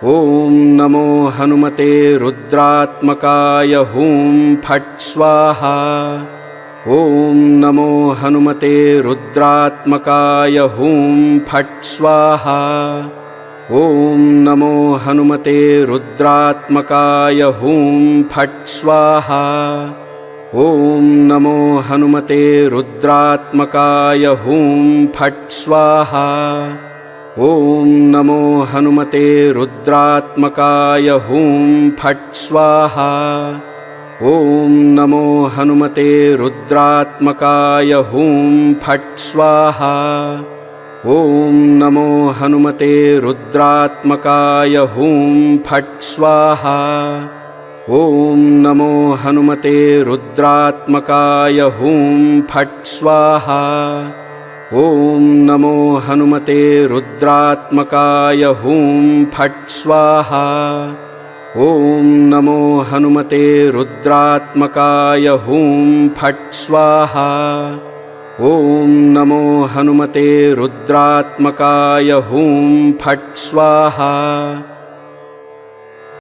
ॐ नमो हनुमते रुद्रात्मकाय हूं फट् स्वाहा। ॐ नमो हनुमते रुद्रात्मकाय हूं फट् स्वाहा। ॐ नमो हनुमते रुद्रात्मकाय हूं फट् स्वाहा। ॐ नमो हनुमते रुद्रात्मकाय हूं फट् स्वाहा। ॐ नमो हनुमते रुद्रात्मकाय हूं फट् स्वाहा। ॐ नमो हनुमते रुद्रात्मकाय हूं फट् स्वाहा। ॐ नमो हनुमते रुद्रात्मकाय हूं फट् स्वाहा। ॐ नमो हनुमते रुद्रात्मकाय हूं फट् स्वाहा। ॐ नमो हनुमते रुद्रात्मकाय हूं फट् स्वाहा। ॐ नमो हनुमते रुद्रात्मकाय हूं फट् स्वाहा। ॐ नमो हनुमते रुद्रात्मकाय हूं फट् स्वाहा।